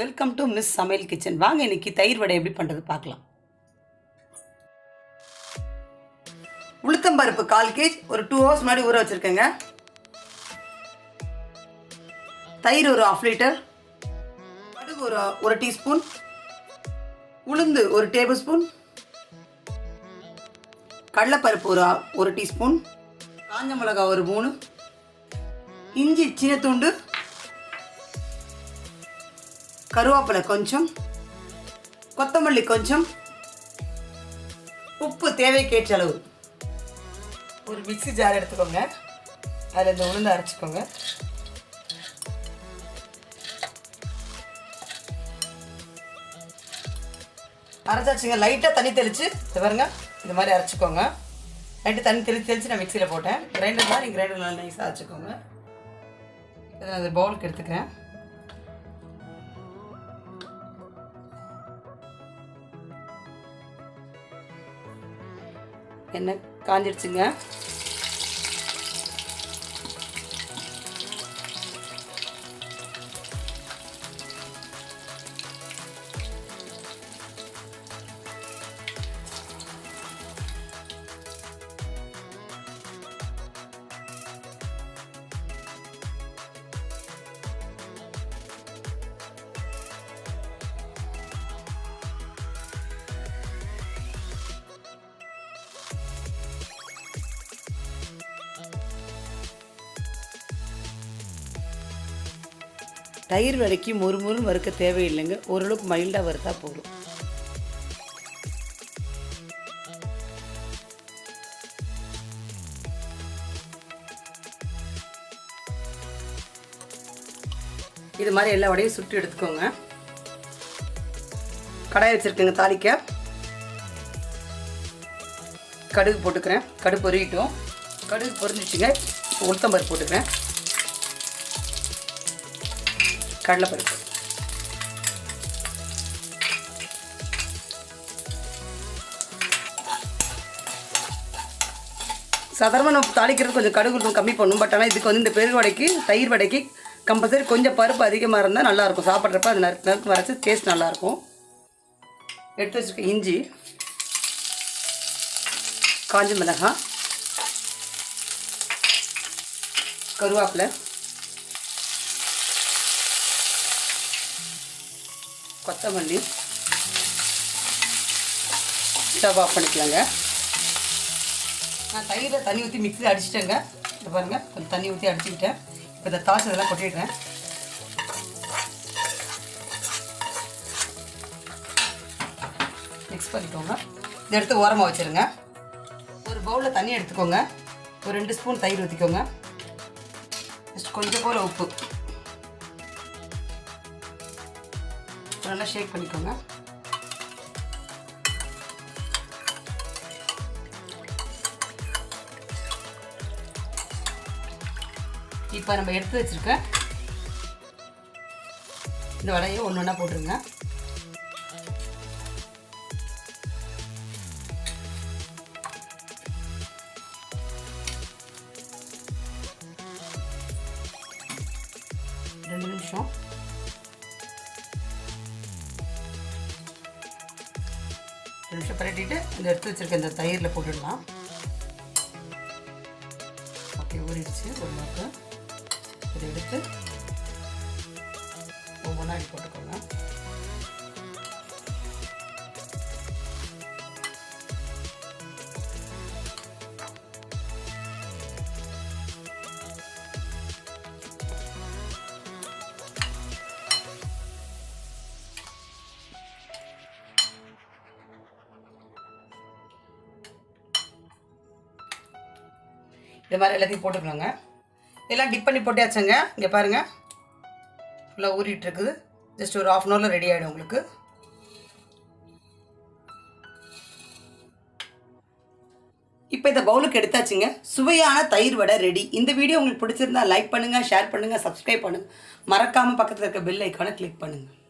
Welcome to miss சமையல் kitchen. வாங்க இன்னைக்கு தயிர் வடை எப்படி பண்ணுறது பார்க்கலாம். உளுத்தம்பருப்பு 1/4 kg ஒரு 2 hours முன்னாடி ஊற வச்சுருக்கேங்க. தயிர் ஒரு 1/2 லிட்டர், கடுகு ஒரு டீஸ்பூன், உளுந்து ஒரு டேபிள் ஸ்பூன், கடலைப்பருப்பு ஒரு டீஸ்பூன், காஞ்ச மிளகாய் ஒரு 3, இஞ்சி சின்ன துண்டு, கருவேப்பிலை கொஞ்சம், கொத்தமல்லி கொஞ்சம், உப்பு தேவைக்கேற்ற அளவு. ஒரு மிக்ஸி ஜார் எடுத்துக்கோங்க, அதில் இந்த உளுந்து அரைச்சிக்கோங்க. அரைச்சாச்சுங்க. லைட்டாக தண்ணி தெளித்து பாருங்க, இந்த மாதிரி அரைச்சிக்கோங்க. லைட்டாக தண்ணி தெளித்து நான் மிக்சியில் போட்டேன். கிரைண்டர் தான், நீங்கள் கிரைண்டர் நல்லா நைஸாக அரைச்சிக்கோங்க. இதை நான் அந்த பவுலுக்கு எடுத்துக்கிறேன். எண்ணெய் காஞ்சிடுச்சுங்க. தயிர் வடைக்கு முறுமுறுன்னு வறுக்க தேவையில்லைங்க, ஓரளவுக்கு மைல்டாக வறுத்தா போதும். இது மாதிரி எல்லா வடையும் சுட்டு எடுத்துக்கோங்க. கடாய் வச்சுருக்கேங்க. தாளிக்க கடுகு போட்டுக்கிறேன். கடுகு பொரியிட்டோம். கடுகு பொரிஞ்சிச்சுங்க. உளுத்தம்பருப்பு போட்டுக்கிறேன், கடலைப்பருப்பு, சாதாரணமாக நம்ம தாளிக்கிறது கொஞ்சம் கடுகு கம்மி பண்ணும். பட் ஆனால் இதுக்கு இந்த பெருகு வடைக்கு தயிர் வடைக்கு கம்பல்சரி கொஞ்சம் பருப்பு அதிகமாக இருந்தால் நல்லாயிருக்கும். சாப்பிட்றப்ப அது நறுக்கு வரைச்சி டேஸ்ட் நல்லாயிருக்கும். எடுத்து வச்சுருக்க இஞ்சி, காஞ்ச மிளகாய், கருவேப்பிலை, கொத்தமல்லி, ஸ்டவ் ஆஃப் பண்ணிக்கலாங்க. நான் தயிரில் தண்ணி ஊற்றி மிக்ஸியில் அடிச்சிட்டேங்க. இப்போ பாருங்கள், கொஞ்சம் தண்ணி ஊற்றி அடிச்சுக்கிட்டேன். இப்போ இந்த தாளிச்சதெல்லாம் கொட்டிடுறேன். மிக்ஸ் பண்ணிக்கோங்க. இதை எடுத்து ஓரமாக வச்சுருங்க. ஒரு பவுலில் தண்ணி எடுத்துக்கோங்க. ஒரு 2 ஸ்பூன் தயிர் ஊற்றிக்கோங்க. ஜஸ்ட் கொஞ்சம் போல் உப்பு, நல்லா ஷேக் பண்ணிக்கோங்க. இப்போ நம்ம எடுத்து வச்சிருக்க இந்த வடையை ஒன்று ஒன்றா போட்டுருங்க. ரெண்டு நிமிஷம் பரட்டிட்டு இந்த எடுத்து வச்சுருக்க இந்த தயிரில் போட்டுடலாம். ஓகே, ஊறிடுச்சு ஓரளவுக்கு. இதை எடுத்து ஒவ்வொன்றா அடி போட்டுக்கோங்க. இது மாதிரி எல்லாத்தையும் போட்டுக்கலாங்க. இதெல்லாம் டிப் பண்ணி போட்டாச்சுங்க. இங்கே பாருங்கள், ஃபுல்லாக ஊறிட்டு இருக்குது. ஜஸ்ட் ஒரு 1/2 hour ரெடி ஆகிடும் உங்களுக்கு. இப்போ இந்த பவுலுக்கு எடுத்தாச்சுங்க. சுவையான தயிர் வடை ரெடி. இந்த வீடியோ உங்களுக்கு பிடிச்சிருந்தா லைக் பண்ணுங்கள், ஷேர் பண்ணுங்கள், சப்ஸ்கிரைப் பண்ணுங்கள். மறக்காமல் பக்கத்தில் இருக்க பெல் ஐக்கானை கிளிக் பண்ணுங்கள்.